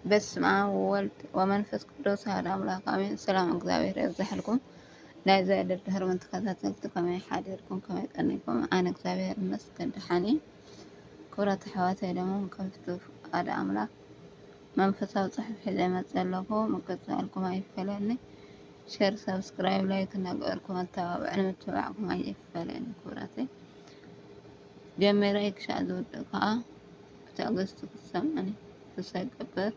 በስመ አብ ወወልድ ወመንፈስ ቅዱስ አሐዱ አምላክ አሜን። ሰላም እግዚአብሔር ይብዛሕልኩም። ናይ ዘየለ ድሕሪ ተከታተልቲ ከመይ ሓዲርኩም ከመይ ቀኒኩም? ኣነ እግዚአብሔር ይመስገን ደሓኒ። ክብረት ኣሕዋተይ ደሞ ከፍቲ ፍቃድ ኣምላክ መንፈሳዊ ፅሑፍ ሒዘ መፅእ ኣለኹ። ምክትታልኩም ኣይክፈለኒ። ሸር ሰብስክራይብ ላይክ እናገበርኩም ኣተባብዕኒ ምትባዕኩም ኣይክፈለኒ። ክብረተይ ጀሚረይ ክሻዕ ዝውድእ ከዓ ብትዕግስቲ ክሰምዐኒ ተሰግበር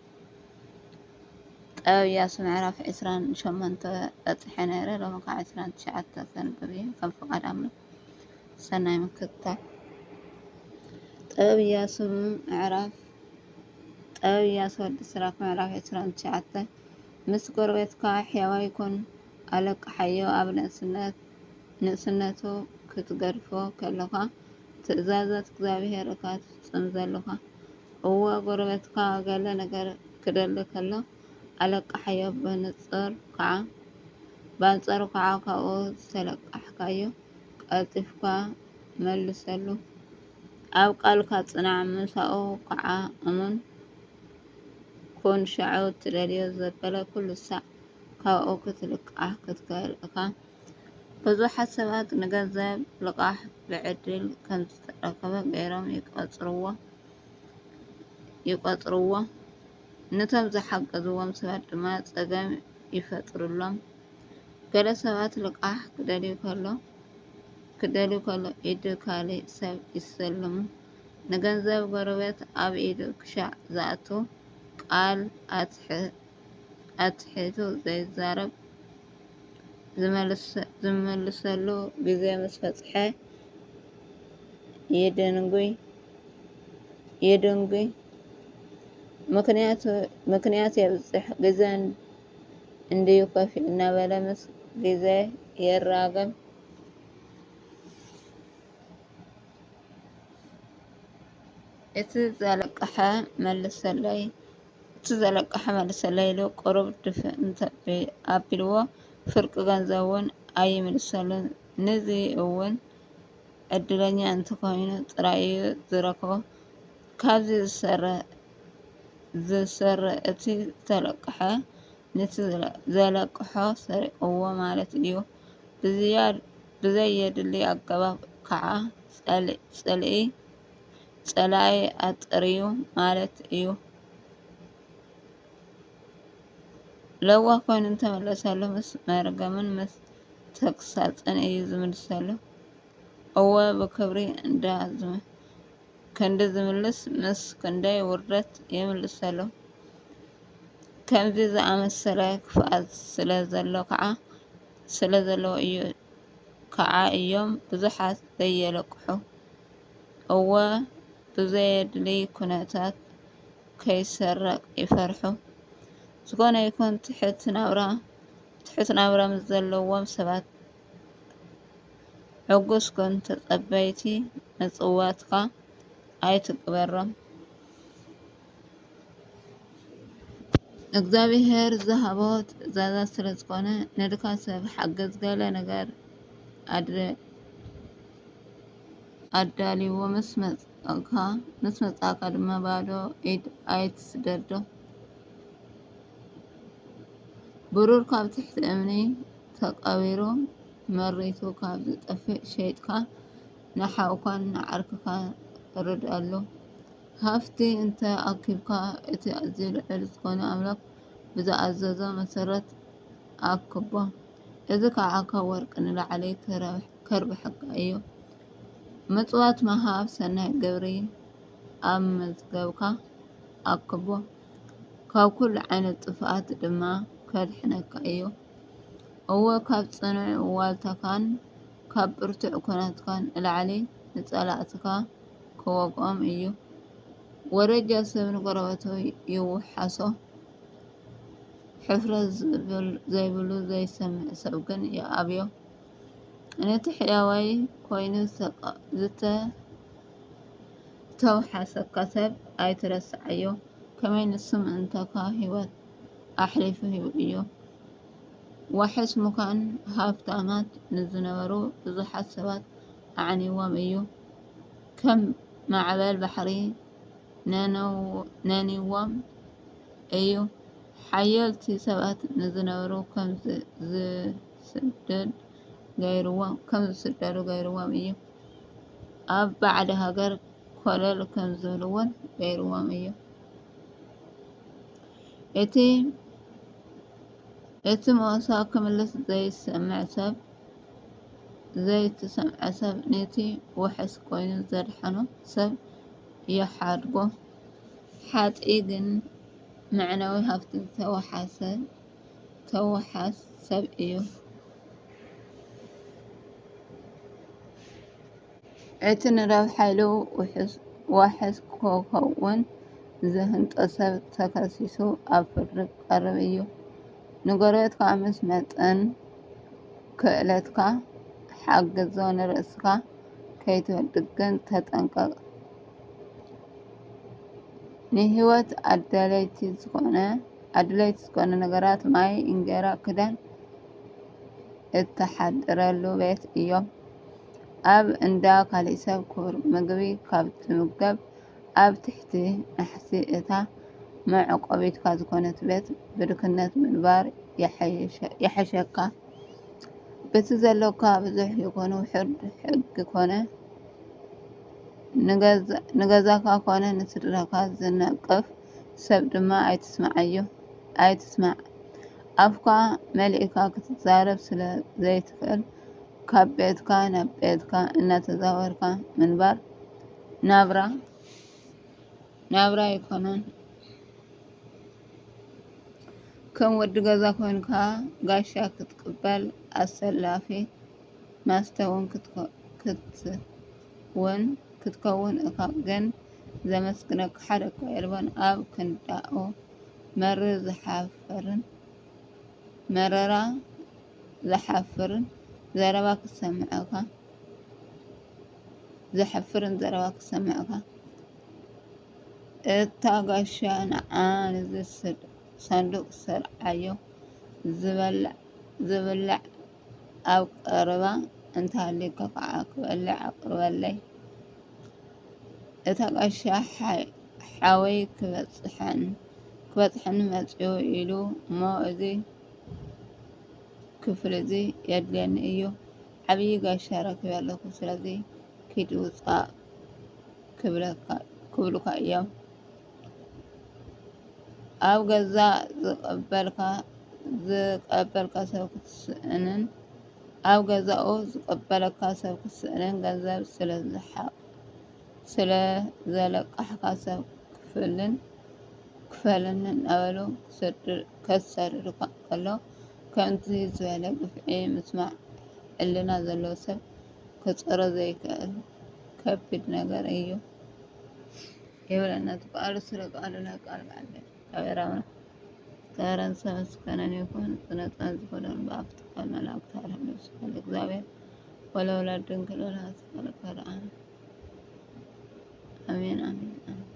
ጥበብ ኢያሱ ምዕራፍ 28 በፂሐ ነይረ ሎሚ ከዓ 29 ሰንብብ እየ ከም ፍቃድ ኣምላክ ሰናይ ምክትታል። ጥበብ ኢያሱ ወዲ ስራክ ምዕራፍ 29 ምስ ጎረቤትካ ሕያዋይ ኩን ኣለቅሓዮ ኣብ ንእስነቱ ክትገድፎ ከለካ ትእዛዛት እግዚአብሔር እካ ትፍፅም ዘለካ እወ ጎረቤትካ ገለ ነገር ክደሊ ከሎ ኣለቅሓዮ በኣንጻሩ ከዓ ካብኡ ዝተለቃሕካዮ ቀልጢፍካ መልሰሉ። ኣብ ቃልካ ጽናዕ ምሳኡ ከዓ እሙን ኩን ሻዑ ትደልዮ ዘበለ ኩሉ ሳዕ ካብኡ ክትልቃሕ ክትክእል ኢካ። ብዙሓት ሰባት ንገንዘብ ልቃሕ ብዕድል ከምዝተረከበ ገይሮም ይቆጽርዎ። ነቶም ዝሓገዝዎም ሰባት ድማ ፀገም ይፈጥሩሎም። ገለ ሰባት ልቃሕ ክደልዩ ከሎ ኢድ ካሊእ ሰብ ይሰልሙ። ንገንዘብ ጎረቤት ኣብ ኢዱ ክሻዕ ዝኣቱ ቃል ኣትሒቱ ዘይዛረብ ዝምልሰሉ ግዜ ምስ በፅሐ የደንጉይ ምክንያት የብፅሕ ግዜ እንድዩ ከፊ እናበለ ምስ ግዜ የራገም። እቲ ዘለቀሐ መልሰለይ ኢሉ ቁሩብ ድፍእ እንተኣቢልዎ ፍርቂ ገንዘብ እውን ኣይምልሰሉን። ንዚ እውን ዕድለኛ እንተኮይኑ ጥራይ እዩ ዝረክቦ። ካብዚ ዝሰርዕ እቲ ዝተለቀሐ ነቲ ዘለቅሖ ሰሪቅዎ ማለት እዩ። ብዘየድሊ ኣገባብ ከዓ ጸላኢ ኣጥርዩ ማለት እዩ። ለዋህ ኮይኑ እንተመለሰሉ ምስ መርገምን ምስ ተግሳፅን እዩ ዝምልሰሉ። እወ ብክብሪ ክንዲ ዝምልስ ምስ ክንደይ ውርደት ይምልሰሉ። ከምዚ ዝኣመሰለ ክፍኣት ስለዘለዎ እዩ ከዓ እዮም ብዙሓት ዘይለቅሑ። እወ ብዘየድሊ ኩነታት ከይሰረቅ ይፈርሑ። ዝኾነ ይኹን ትሑት ናብራ ምስ ዘለዎም ሰባት ሕጉስ ኩን ተጸበይቲ ምጽዋትካ ኣይትቅበሮም። እግዚአብሔር ዝሃቦ ትእዛዛት ስለዝኮነ ነድካ ሰብ ሓገዝ ገለ ነገር ኣዳልይዎ ምስ መጻካ ድማ ባዶ ኢድ ኣይትስደዶ። ብሩር ካብ ትሕቲ እምኒ ተቀቢሩ መሪቱ ካብ ዝጠፍእ ሸይጥካ ንሓውካን ንዓርክካ ርድአሉ። ሃፍቲ እንተ ኣኪብካ እቲ ኣዝዩ ልዑል ዝኮነ ኣምላክ ብዝኣዘዞ መሰረት ኣክቦ። እዚ ከዓ ካብ ወርቂ ንላዕሊ ከርብሐካ እዩ። ምጽዋት ምሃብ ሰናይ ግብሪ ኣብ መዝገብካ ኣክቦ። ካብ ኩሉ ዓይነት ጥፍኣት ድማ ከድሕነካ እዩ። እወ ካብ ጽኑዕ ዋልታካን ካብ ብርቱዕ ኩናትካን ንላዕሊ ንጸላእትካ ክወግኦም እዩ። ወረጃ ሰብ ንጎረቤቱ ይውሓሶ፣ ሕፍረት ዘይብሉ ዘይሰምዕ ሰብ ግን ይኣብዮ። ነቲ ሕያዋይ ኮይኑ ዝተውሓሰካ ሰብ ኣይትረስዓዮ። ከመይ ንሱ ምእንተካ ሂወት ኣሕሊፉ እዩ። ዋሕስ ምዃን ሃብታማት ንዝነበሩ ብዙሓት ሰባት ኣዕንይዎም እዩ። ከም ማዕበል ባሕሪ ነኒዎም እዩ። ሓየልቲ ሰባት ንዝነበሩ ከም ዝስደዱ ገይርዎም እዩ። ኣብ ባዕዲ ሃገር ኮለል ከም ዝብልዎን ገይርዎም እዩ። እቲ ምእሳው ክምለስ ዘይትሰምዐ ሰብ ነቲ ውሕስ ኮይኑ ዘድሓኖ ሰብ የሓድጎ። ሓጥኢ ግን መዕነዊ ሃፍቲ ተወሓስ ሰብ እዩ። እቲ ንረብሓ ኢሉ ዋሕስ ክኸውን ዝህንጦ ሰብ ተከሲሱ ኣብ ፍርዲ ክቐርብ እዩ። ንጎረቤትካ ምስ መጠን ክእለትካ ሓግዞ ንርእስካ ከይትወድቅ ግን ተጠንቀቕ። ንህይወት ኣድለይቲ ዝኮነ ነገራት ማይ፣ እንጀራ፣ ክዳን እተሓድረሉ ቤት እዮም። ኣብ እንዳ ካሊእ ሰብ ክቡር ምግቢ ካብትምገብ ኣብ ትሕቲ ናሕሲ እታ መዕቆቢትካ ዝኮነት ቤት ብድክነት ምንባር የሕሸካ። በቲ ዘለካ ብዙሕ ይኩን ውሑድ ሕጊ ኮነ ንገዛካ ኮነ ንስድራካ ዝነቅፍ ሰብ ድማ ኣይትስማዕ። ኣፍካ መሊእካ ክትዛረብ ስለ ዘይትክእል ካብ ቤትካ ናብ ቤትካ እናተዛወርካ ምንባር ናብራ ይኮነን። ከም ወዲ ገዛ ኮይንካ ጋሻ ክትቅበል ኣሰላፊ ማስተ ውን ክትከውን እኳ ግን ዘመስግነካ ሓደ እኳ የለን። ኣብ ክንዳኡ መረራ ዘሓፍርን ዘረባ ክሰምዓካ እታ ጋሻ ንዓ ነዚ ሳንዱቅ ሰርዓዮ ዝብላዕ ኣብ ቀረባ እንተሃልዩካ ከዓ ክበልዕ ኣቅርበለይ። እታ ጋሻ ሓወይ ክበፅሐኒ መፂኡ ኢሉ እሞ እዚ ክፍሊ እዚ የድልየኒ እዩ። ዓብይ ጋሻ ረኪበ ኣለኩ ስለዚ ኪድ ውፃእ ክብሉካ እዮም። ኣብ ገዛእ ዝቀበለካ ሰብ ክትስእንን ገንዘብ ስለዘለቃሕካ ሰብ ክፈለኒ እናበሉ ከሳድዱካ ከሎ ከምዚ ዝበለ ግፍዒ ምስማዕ ሕልና ዘለዎ ሰብ ክፀሮ ዘይክእል ከቢድ ነገር እዩ ይብለና እቲ ቃሉ። ስለ ቃሉ ናይ ቃል ባለቤት እግዚአብሔር ተመስገነ ይሁን። ጽነትን ዝኮነን በአብት ቃል መላእክት አልሐምዱ እግዚአብሔር ወለወላድ ድንግል ወለሐት አሜን አሜን አሜን።